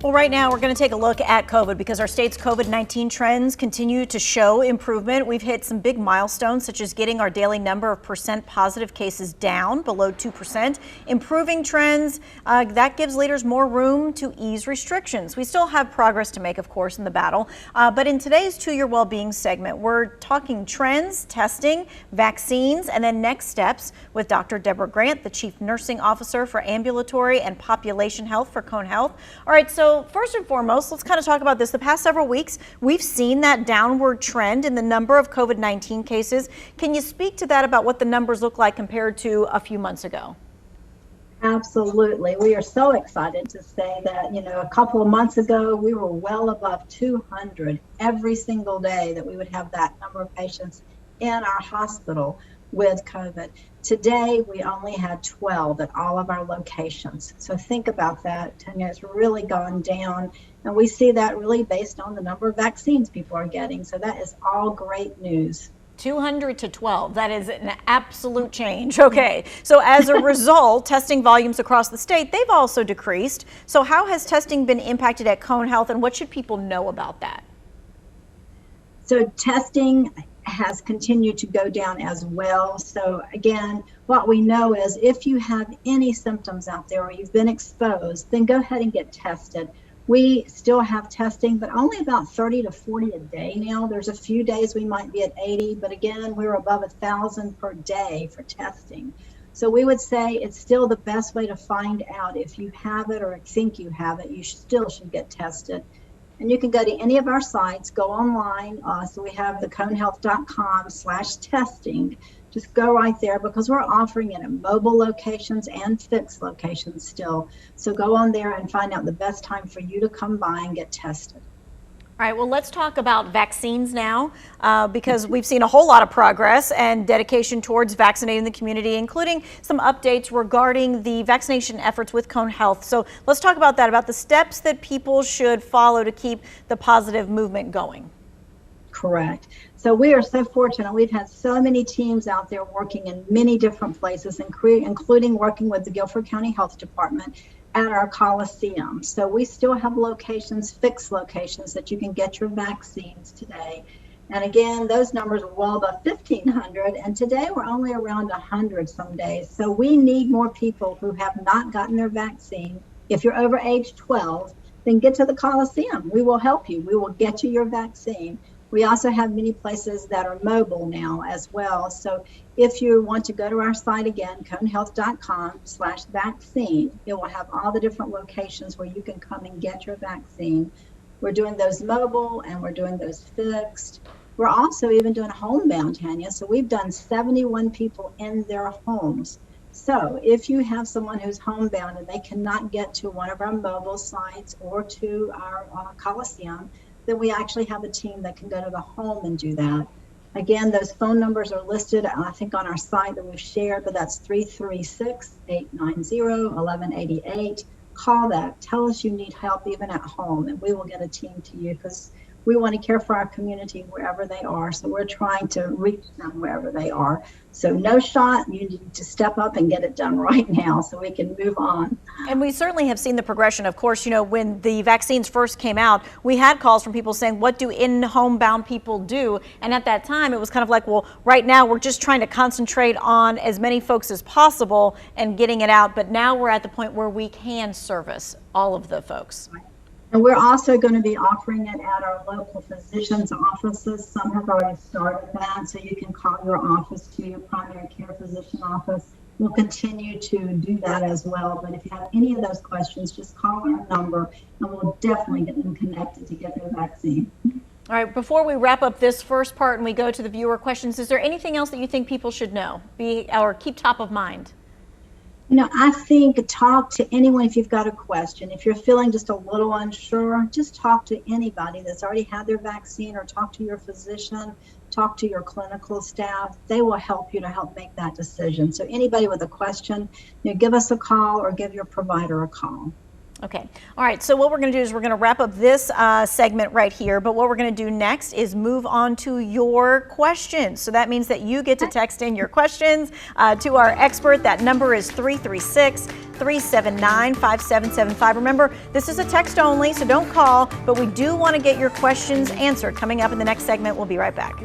Well, right now we're going to take a look at COVID because our state's COVID-19 trends continue to show improvement. We've hit some big milestones, such as getting our daily number of percent positive cases down below 2%. Improving trends, that gives leaders more room to ease restrictions. We still have progress to make, of course, in the battle. But in today's To Your Wellbeing segment, we're talking trends, testing, vaccines, and then next steps with Dr. Deborah Grant, the Chief Nursing Officer for Ambulatory and Population Health for Cone Health. All right, so first and foremost, let's kind of talk about this. The past several weeks, we've seen that downward trend in the number of COVID-19 cases. Can you speak to that about what the numbers look like compared to a few months ago? Absolutely. We are so excited to say that, a couple of months ago, we were well above 200 every single day that we would have that number of patients in our hospital with COVID. Today, we only had 12 at all of our locations. So think about that, Tanya. It's really gone down. And we see that really based on the number of vaccines people are getting. So that is all great news. 200 to 12. That is an absolute change. Okay. So as a result, testing volumes across the state, they've also decreased. So how has testing been impacted at Cone Health, and what should people know about that? So testing has continued to go down as well. So again, what we know is if you have any symptoms out there or you've been exposed, then go ahead and get tested. We still have testing, but only about 30 to 40 a day now. There's a few days we might be at 80, but again, we're above 1,000 per day for testing. So we would say it's still the best way to find out if you have it or think you have it. You still should get tested. And you can go to any of our sites, go online. So we have the conehealth.com/testing. Just go right there because we're offering it in mobile locations and fixed locations still. So go on there and find out the best time for you to come by and get tested. All right, well, let's talk about vaccines now because we've seen a whole lot of progress and dedication towards vaccinating the community, including some updates regarding the vaccination efforts with Cone Health. So let's talk about that, about the steps that people should follow to keep the positive movement going. Correct. So we are so fortunate. We've had so many teams out there working in many different places, including working with the Guilford County Health Department at our Coliseum. So we still have locations, fixed locations that you can get your vaccines today. And again, those numbers are well above 1,500, and today we're only around 100 some days. So we need more people who have not gotten their vaccine. If you're over age 12, then get to the Coliseum. We will help you. We will get you your vaccine. We also have many places that are mobile now as well. So if you want to go to our site again, conehealth.com/vaccine, it will have all the different locations where you can come and get your vaccine. We're doing those mobile and we're doing those fixed. We're also even doing homebound, Tanya. So we've done 71 people in their homes. So if you have someone who's homebound and they cannot get to one of our mobile sites or to our Coliseum, then we actually have a team that can go to the home and do that. Again, those phone numbers are listed, I think, on our site that we've shared, but that's 336-890-1188. Call that. Tell us you need help even at home, and we will get a team to you because we want to care for our community wherever they are. So we're trying to reach them wherever they are. So no shot, you need to step up and get it done right now so we can move on. And we certainly have seen the progression. Of course, when the vaccines first came out, we had calls from people saying, what do in-homebound people do? And at that time, it was kind of like, well, right now we're just trying to concentrate on as many folks as possible and getting it out. But now we're at the point where we can service all of the folks. Right. And we're also going to be offering it at our local physicians' offices. Some have already started that, so you can call your office to your primary care physician office. We'll continue to do that as well. But if you have any of those questions, just call our number and we'll definitely get them connected to get their vaccine. All right, before we wrap up this first part and we go to the viewer questions, is there anything else that you think people should know or keep top of mind? I think talk to anyone if you've got a question. If you're feeling just a little unsure, just talk to anybody that's already had their vaccine, or talk to your physician, talk to your clinical staff. They will help you to help make that decision. So anybody with a question, give us a call or give your provider a call. Okay. All right. So what we're going to do is we're going to wrap up this segment right here. But what we're going to do next is move on to your questions. So that means that you get to text in your questions to our expert. That number is 336-379-5775. Remember, this is a text only, so don't call. But we do want to get your questions answered. Coming up in the next segment, we'll be right back.